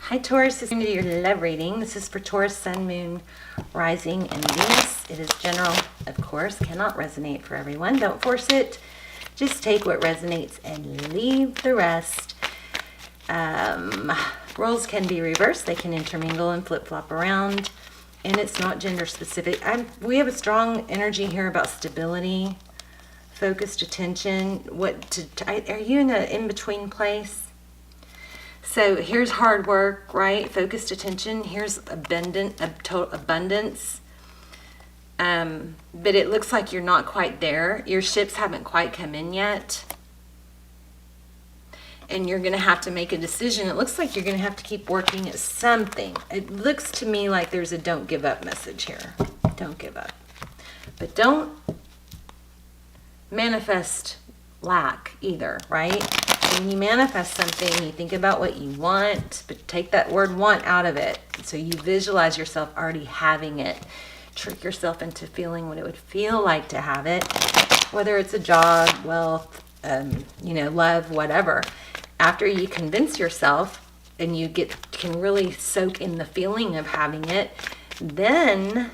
Hi Taurus, this is going to be your love reading. This is for Taurus, Sun, Moon, Rising, and Venus. It is general, of course, cannot resonate for everyone. Don't force it. Just take what resonates and leave the rest. Roles can be reversed. They can intermingle and flip-flop around. And it's not gender specific. We have a strong energy here about stability, focused attention. Are you in an in-between place? So here's hard work, right? Focused attention. Here's abundance. But it looks like you're not quite there. Your ships haven't quite come in yet. And you're going to have to make a decision. It looks like you're going to have to keep working at something. It looks to me like there's a don't give up message here. Don't give up. But don't manifest lack either, right? When you manifest something, you think about what you want, but take that word want out of it. So you visualize yourself already having it. Trick yourself into feeling what it would feel like to have it, whether it's a job, wealth, love, whatever. After you convince yourself and you can really soak in the feeling of having it, then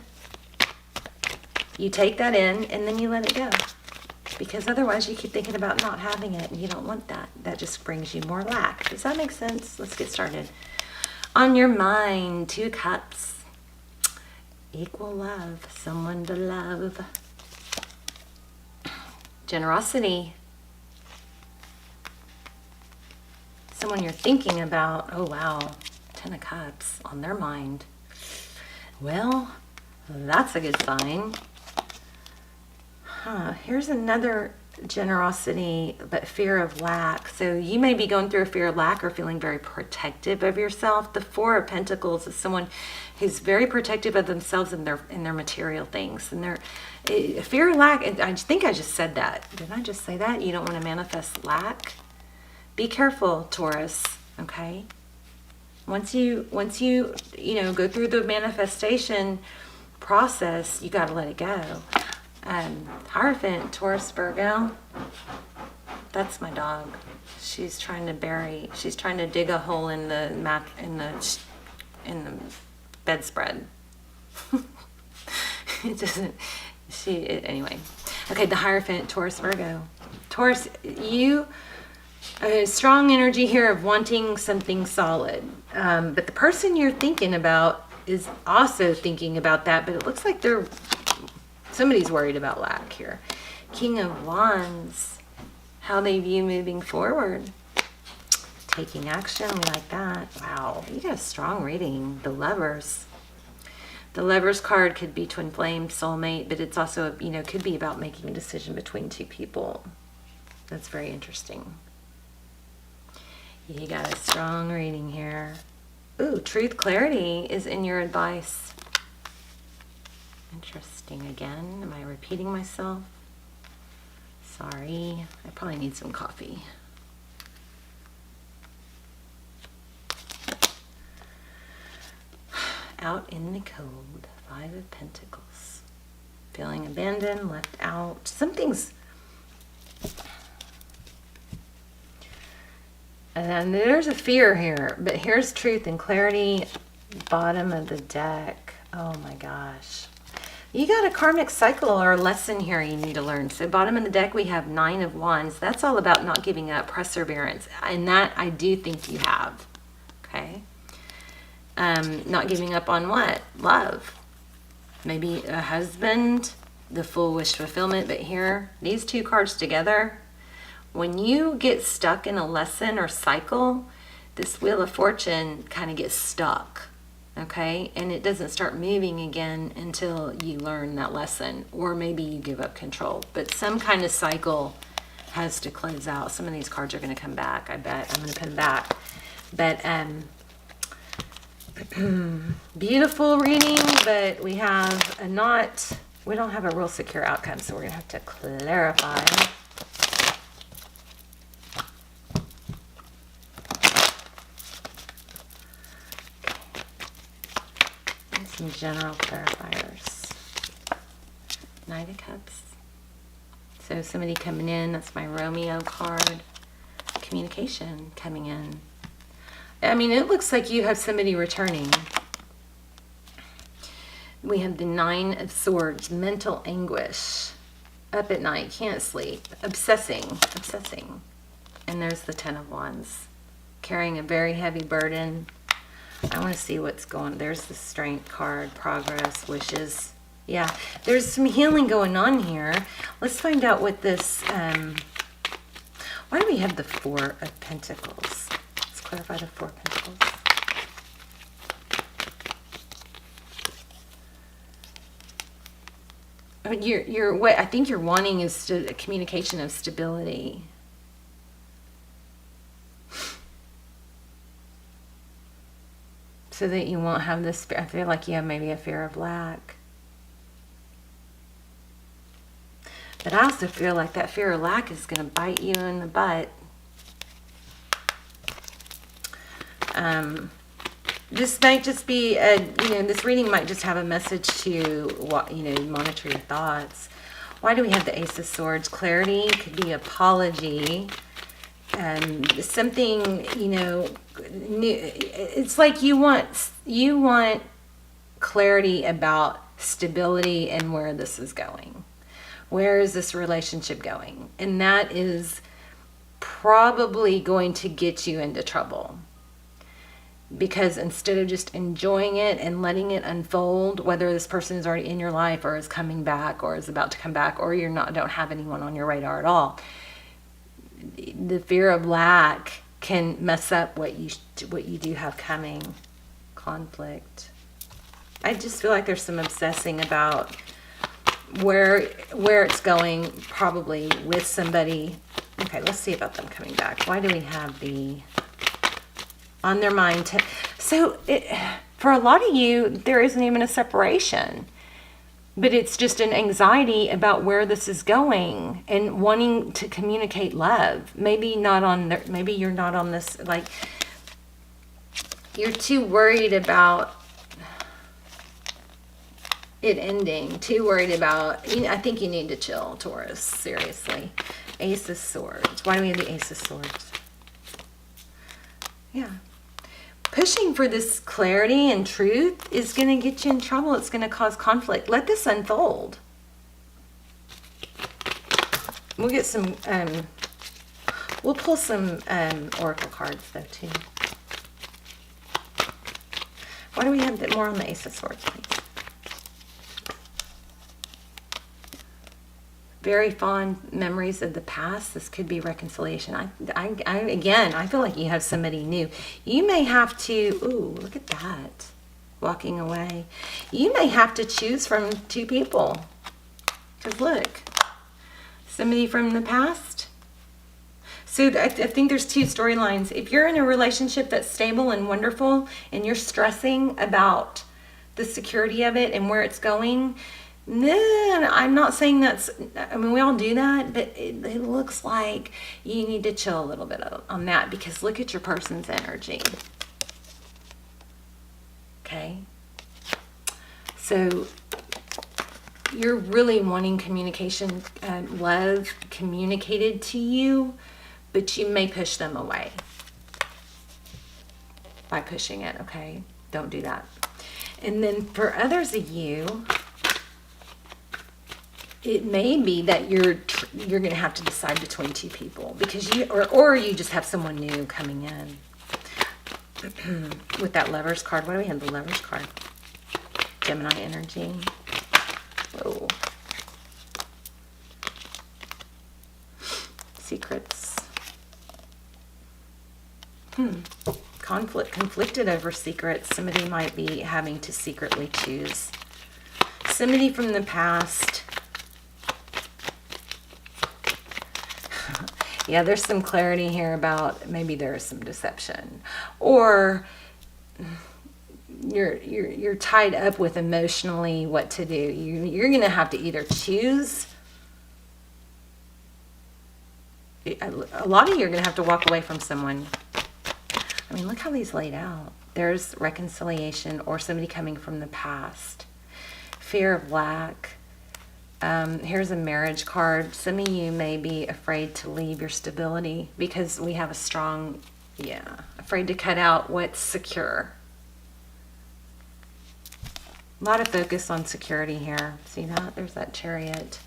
you take that in and then you let it go. Because otherwise you keep thinking about not having it and you don't want that. That just brings you more lack. Does that make sense? Let's get started. On your mind, 2 cups. Equal love, someone to love. Generosity. Someone you're thinking about. Oh wow, 10 of cups on their mind. Well, that's a good sign. Here's another generosity, but fear of lack. So you may be going through a fear of lack or feeling very protective of yourself. The 4 of Pentacles is someone who's very protective of themselves and their material things. And their fear of lack, I think I just said that. Did I just say that? You don't want to manifest lack? Be careful, Taurus, okay? Once you go through the manifestation process, you got to let it go. Hierophant, Taurus, Virgo. That's my dog. She's trying to dig a hole in the bedspread. Anyway. Okay, the Hierophant, Taurus, Virgo. Taurus, you a strong energy here of wanting something solid. But the person you're thinking about is also thinking about that, but it looks like somebody's worried about lack here. King of Wands, how they view moving forward. Taking action, we like that. Wow, you got a strong reading. The Lovers. The Lovers card could be twin flame, soulmate, but it's also, could be about making a decision between 2 people. That's very interesting. You got a strong reading here. Ooh, truth, clarity is in your advice. Interesting again. Am I repeating myself? Sorry. I probably need some coffee. Out in the cold. 5 of Pentacles. Feeling abandoned, left out. Something's... And there's a fear here. But here's truth and clarity. Bottom of the deck. Oh my gosh. You got a karmic cycle or a lesson here you need to learn. So bottom of the deck, we have 9 of Wands. That's all about not giving up, perseverance. And that I do think you have. Okay. Not giving up on what? Love. Maybe a husband, the full wish fulfillment. But here, these 2 cards together, when you get stuck in a lesson or cycle, this Wheel of Fortune kind of gets stuck. Okay, and it doesn't start moving again until you learn that lesson, or maybe you give up control. But some kind of cycle has to close out. Some of these cards are going to come back, I bet. I'm going to put them back. But beautiful reading, but we don't have a real secure outcome, so we're going to have to clarify. Some general clarifiers. Knight of Cups. So somebody coming in, that's my Romeo card. Communication coming in. I mean, it looks like you have somebody returning. We have the 9 of Swords, mental anguish, up at night, can't sleep, obsessing. And there's the 10 of Wands, carrying a very heavy burden. I want to see what's going. There's the Strength card, progress, wishes. Yeah, there's some healing going on here. Let's find out what this, why do we have the 4 of Pentacles? Let's clarify the 4 of Pentacles. What I think you're wanting is a communication of stability. So that you won't have this, I feel like you have maybe a fear of lack. But I also feel like that fear of lack is going to bite you in the butt. This might just be this reading might just have a message to, monitor your thoughts. Why do we have the Ace of Swords? Clarity, could be apology, something, new. It's like you want clarity about stability and where this is going. Where is this relationship going? And that is probably going to get you into trouble. Because instead of just enjoying it and letting it unfold, whether this person is already in your life or is coming back or is about to come back, or don't have anyone on your radar at all, the fear of lack can mess up what you do have coming. Conflict. I just feel like there's some obsessing about where it's going, probably with somebody. Okay, let's see about them coming back. Why do we have the on their mind? For a lot of you, there isn't even a separation, but it's just an anxiety about where this is going and wanting to communicate love. Maybe you're not on this, like, you're too worried about it ending, too worried about, I think you need to chill, Taurus, seriously. Ace of Swords. Why do we have the Ace of Swords? Yeah. Pushing for this clarity and truth is going to get you in trouble. It's going to cause conflict. Let this unfold. We'll get some, we'll pull some oracle cards though too. Why do we have more on the Ace of Swords, please? Very fond memories of the past. This could be reconciliation. Again, I feel like you have somebody new. You may have to, ooh, look at that. Walking away. You may have to choose from 2 people. Because look, somebody from the past. So I think there's 2 storylines. If you're in a relationship that's stable and wonderful and you're stressing about the security of it and where it's going, no, I'm not saying we all do that, but it looks like you need to chill a little bit on that, because look at your person's energy. Okay? So you're really wanting communication, love communicated to you, but you may push them away by pushing it, okay? Don't do that. And then for others of you, it may be that you're going to have to decide between 2 people, because or you just have someone new coming in. With that Lovers card, why do we have the Lovers card? Gemini energy. Whoa. Secrets. Conflicted over secrets. Somebody might be having to secretly choose. Somebody from the past. Yeah, there's some clarity here about maybe there is some deception, or you're tied up with emotionally what to do. You're going to have to either choose. A lot of you are going to have to walk away from someone. I mean, look how these laid out. There's reconciliation or somebody coming from the past. Fear of lack. Here's a marriage card. Some of you may be afraid to leave your stability because we have a strong Yeah, afraid to cut out what's secure. A lot of focus on security here. See that? There's that Chariot.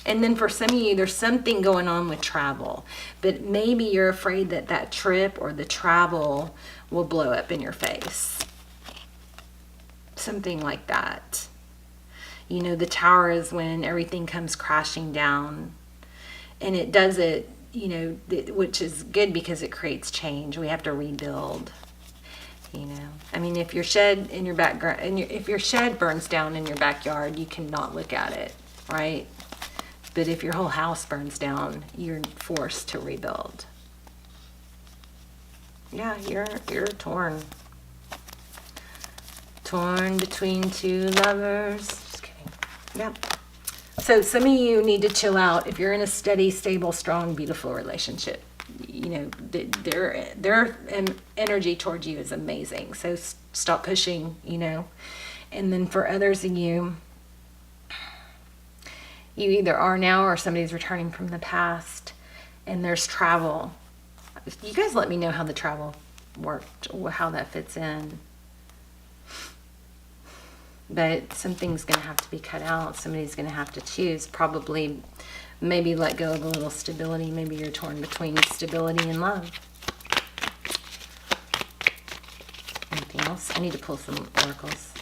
And then for some of you, there's something going on with travel. But maybe you're afraid that that trip or the travel will blow up in your face. Something like that. You know, the Tower is when everything comes crashing down. And it does it, you know, which is good because it creates change. We have to rebuild. You know, I mean, if your shed in your background, if your shed burns down in your backyard, you cannot look at it, right? But if your whole house burns down, you're forced to rebuild. Yeah, you're torn. Torn between two lovers. Just kidding. Yep. So some of you need to chill out if you're in a steady, stable, strong, beautiful relationship. You know, their energy towards you is amazing. So stop pushing, you know. And then for others of you, you either are now or somebody's returning from the past, and there's travel. You guys let me know how the travel worked, how that fits in. But something's going to have to be cut out. Somebody's going to have to choose. Probably, maybe let go of a little stability. Maybe you're torn between stability and love. Anything else? I need to pull some oracles.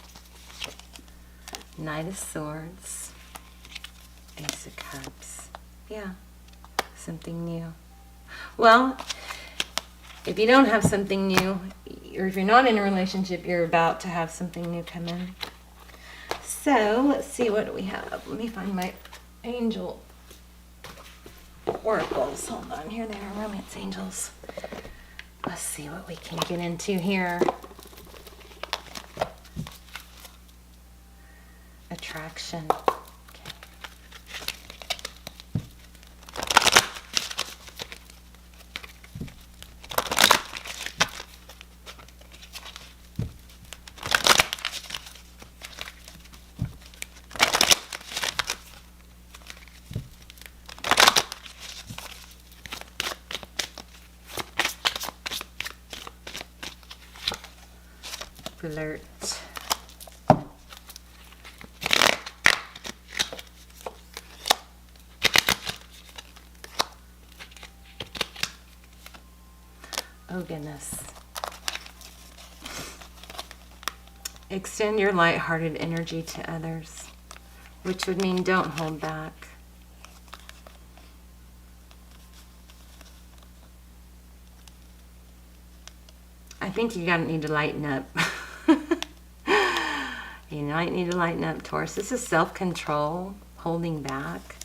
Knight of Swords. Ace of Cups. Yeah, something new. Well, if you don't have something new, or if you're not in a relationship, you're about to have something new come in. So, let's see, what do we have? Let me find my angel oracles. Hold on, here they are, romance angels. Let's see what we can get into here. Attraction. Flirt. Oh goodness. Extend your lighthearted energy to others, which would mean don't hold back. I think you gotta need to lighten up. You might need to lighten up, Taurus. This is self-control, holding back.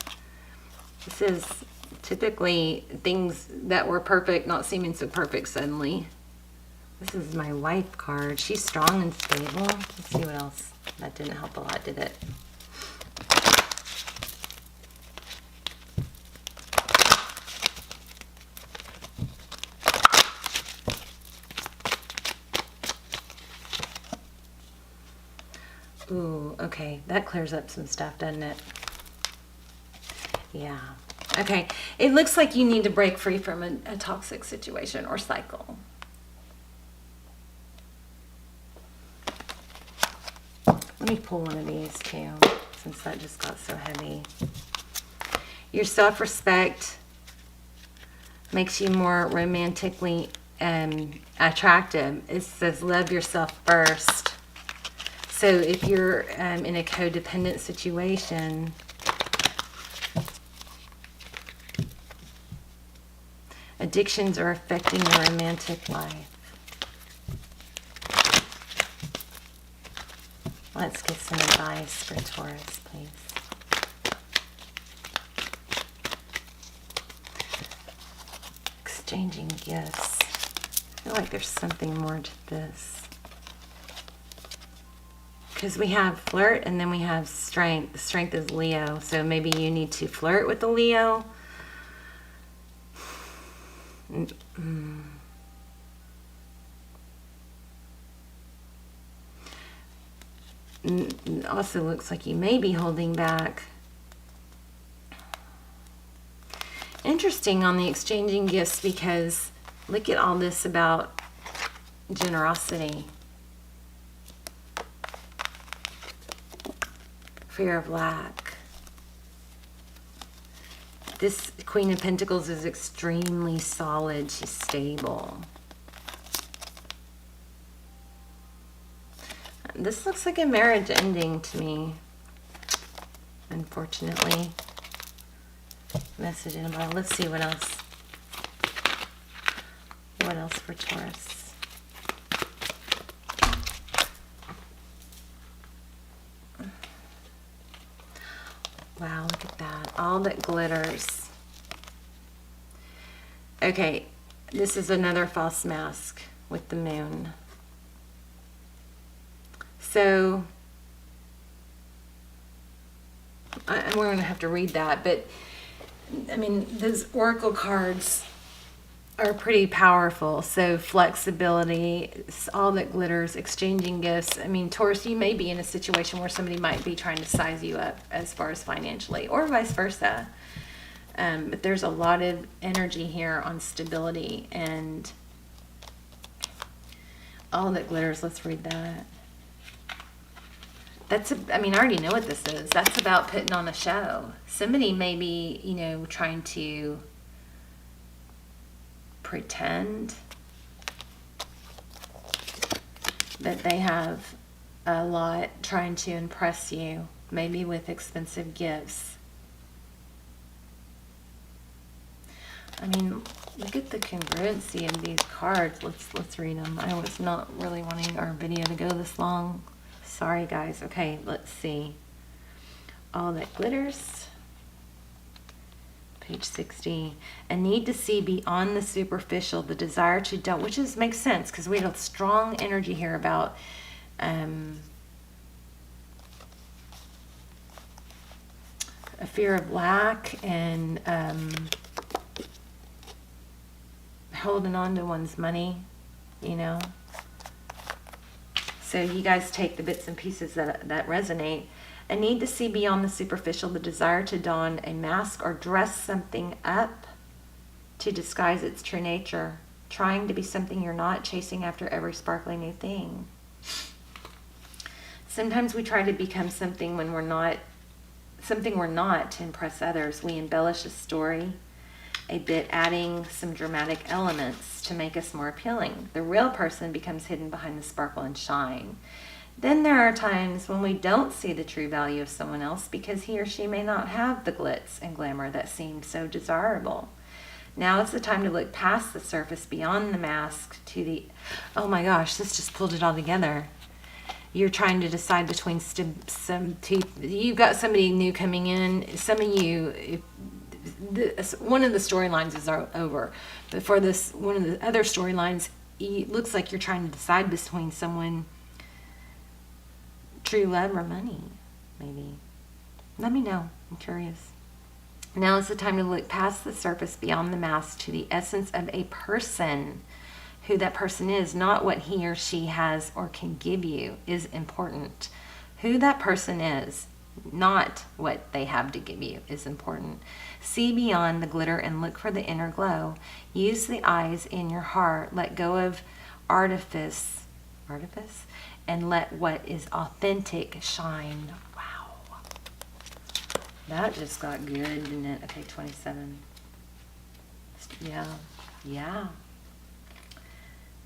This is typically things that were perfect not seeming so perfect suddenly. This is my wife card. She's strong and stable. Let's see what else. That didn't help a lot, did it? Ooh, okay. That clears up some stuff, doesn't it? Yeah. Okay. It looks like you need to break free from a toxic situation or cycle. Let me pull one of these too, since that just got so heavy. Your self-respect makes you more romantically attractive. It says love yourself first. So if you're in a codependent situation, addictions are affecting your romantic life. Let's get some advice for Taurus, please. Exchanging gifts. I feel like there's something more to this. Because we have flirt and then we have strength. Strength is Leo. So maybe you need to flirt with the Leo. It also looks like you may be holding back. Interesting on the exchanging gifts, because Look at all this about generosity. Fear of lack. This Queen of Pentacles is extremely solid. She's stable. This looks like a marriage ending to me, unfortunately. Message in a bottle. Let's see what else. What else for Taurus? Wow, look at that. All that glitters. Okay, this is another false mask with the moon. So, we're going to have to read that, but I mean, those oracle cards are pretty powerful. So flexibility, all that glitters, exchanging gifts. I mean, Taurus, you may be in a situation where somebody might be trying to size you up as far as financially, or vice versa. But there's a lot of energy here on stability and all that glitters. Let's read that. I mean, I already know what this is. That's about putting on a show. Somebody may be, you know, trying to pretend that they have a lot, trying to impress you, maybe with expensive gifts. I mean, look at the congruency of these cards. Let's read them. I was not really wanting our video to go this long. Sorry, guys. Okay, let's see. All that glitters. Page 60. A need to see beyond the superficial, the desire to don't, which makes sense because we have a strong energy here about a fear of lack and holding on to one's money, you know. So you guys take the bits and pieces that resonate. A need to see beyond the superficial, the desire to don a mask or dress something up to disguise its true nature, trying to be something you're not, chasing after every sparkling new thing. Sometimes we try to become something when we're not to impress others. We embellish a story a bit, adding some dramatic elements to make us more appealing. The real person becomes hidden behind the sparkle and shine. Then there are times when we don't see the true value of someone else because he or she may not have the glitz and glamour that seemed so desirable. Now is the time to look past the surface, beyond the mask, to the... Oh my gosh, this just pulled it all together. You're trying to decide between you've got somebody new coming in. Some of you... one of the storylines is over, but for this, one of the other storylines, it looks like you're trying to decide between someone, true love or money, maybe. Let me know. I'm curious. Now is the time to look past the surface, beyond the mask, to the essence of a person. Who that person is, not what he or she has or can give you, is important. Who that person is, not what they have to give you, is important. See beyond the glitter and look for the inner glow. Use the eyes in your heart. Let go of artifice, and let what is authentic shine. Wow. That just got good, didn't it? Okay, 27. Yeah.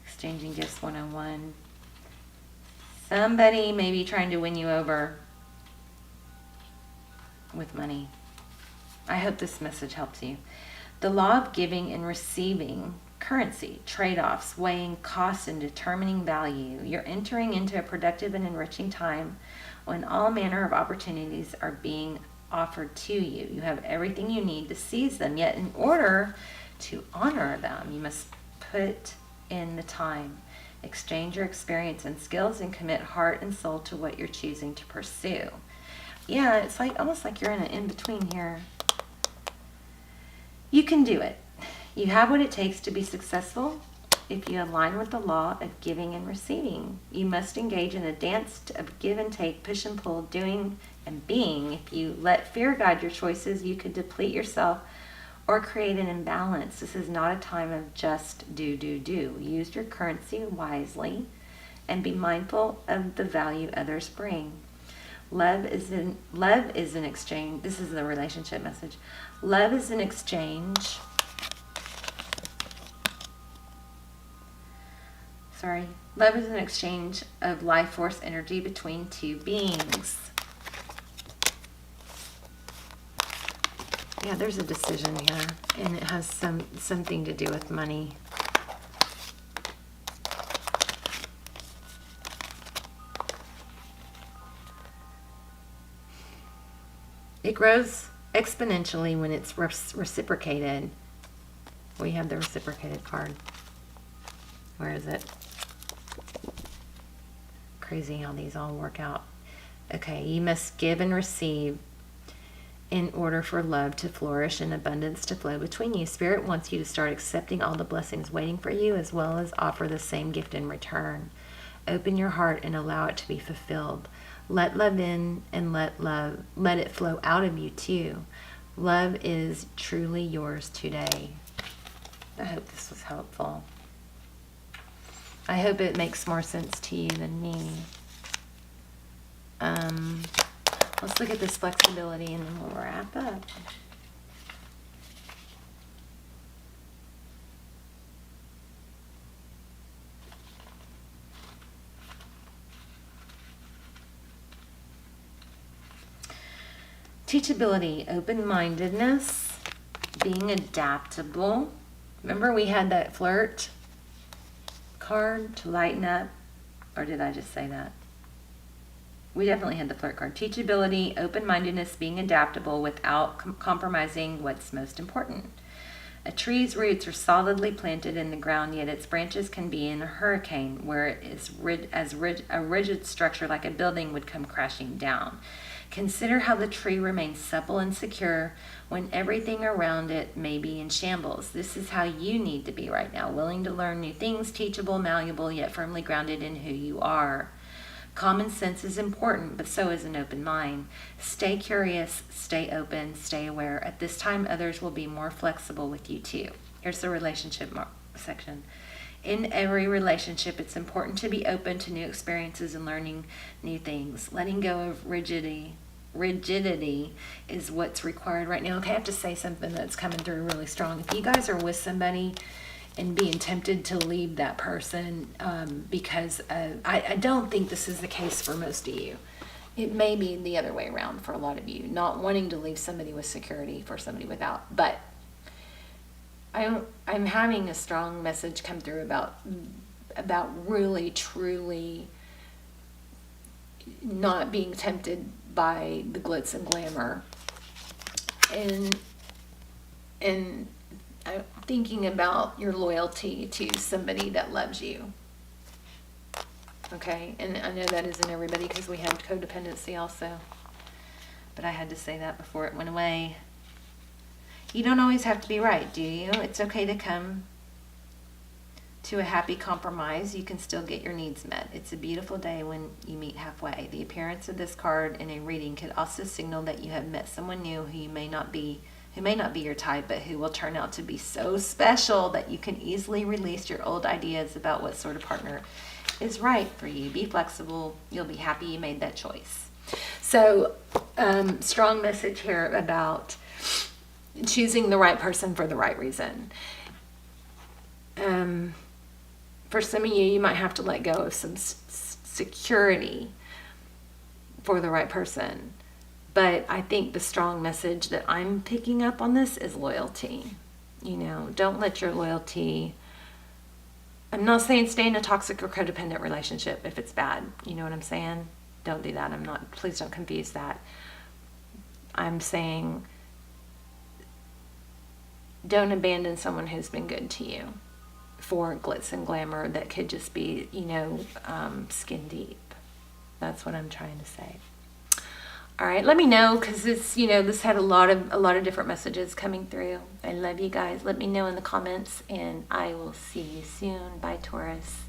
Exchanging gifts 101. Somebody may be trying to win you over with money. I hope this message helps you. The law of giving and receiving, currency, trade-offs, weighing costs and determining value. You're entering into a productive and enriching time when all manner of opportunities are being offered to you. You have everything you need to seize them, yet in order to honor them, you must put in the time. Exchange your experience and skills and commit heart and soul to what you're choosing to pursue. Yeah, it's like almost like you're in an in-between here. You can do it. You have what it takes to be successful if you align with the law of giving and receiving. You must engage in a dance of give and take, push and pull, doing and being. If you let fear guide your choices, you could deplete yourself or create an imbalance. This is not a time of just do. Use your currency wisely and be mindful of the value others bring. Love is an exchange. This is the relationship message. Love is an exchange. Love is an exchange of life force energy between two beings. Yeah, there's a decision here, and it has something to do with money. It grows exponentially when it's reciprocated. We have the reciprocated card. Where is it? Crazy how these all work out. Okay, you must give and receive in order for love to flourish and abundance to flow between you. Spirit wants you to start accepting all the blessings waiting for you, as well as offer the same gift in return. Open your heart and allow it to be fulfilled. Let love in and let it flow out of you too. Love is truly yours today. I hope this was helpful. I hope it makes more sense to you than me. Let's look at this flexibility and then we'll wrap up. Teachability, open-mindedness, being adaptable. Remember we had that flirt card to lighten up? Or did I just say that? We definitely had the flirt card. Teachability, open-mindedness, being adaptable without compromising what's most important. A tree's roots are solidly planted in the ground, yet its branches can be in a hurricane, where it is a rigid structure like a building would come crashing down. Consider how the tree remains supple and secure when everything around it may be in shambles. This is how you need to be right now, willing to learn new things, teachable, malleable, yet firmly grounded in who you are. Common sense is important, but so is an open mind. Stay curious, stay open, stay aware. At this time, others will be more flexible with you too. Here's the relationship section. In every relationship, it's important to be open to new experiences and learning new things. Letting go of rigidity is what's required right now. Okay, I have to say something that's coming through really strong. If you guys are with somebody and being tempted to leave that person because I don't think this is the case for most of you. It may be the other way around for a lot of you, not wanting to leave somebody with security for somebody without. But I'm having a strong message come through about really, truly not being tempted by the glitz and glamour. And I'm thinking about your loyalty to somebody that loves you. Okay, and I know that isn't everybody because we had codependency also. But I had to say that before it went away. You don't always have to be right, do you? It's okay to come to a happy compromise. You can still get your needs met. It's a beautiful day when you meet halfway. The appearance of this card in a reading could also signal that you have met someone new who may not be your type, but who will turn out to be so special that you can easily release your old ideas about what sort of partner is right for you. Be flexible. You'll be happy you made that choice. So, strong message here about choosing the right person for the right reason. For some of you, you might have to let go of some security for the right person. But I think the strong message that I'm picking up on this is loyalty. You know, don't let your loyalty... I'm not saying stay in a toxic or codependent relationship if it's bad. You know what I'm saying? Don't do that. Please don't confuse that. I'm saying don't abandon someone who's been good to you for glitz and glamour that could just be, skin deep. That's what I'm trying to say. All right, let me know, because this had a lot of different messages coming through. I love you guys. Let me know in the comments, and I will see you soon. Bye, Taurus.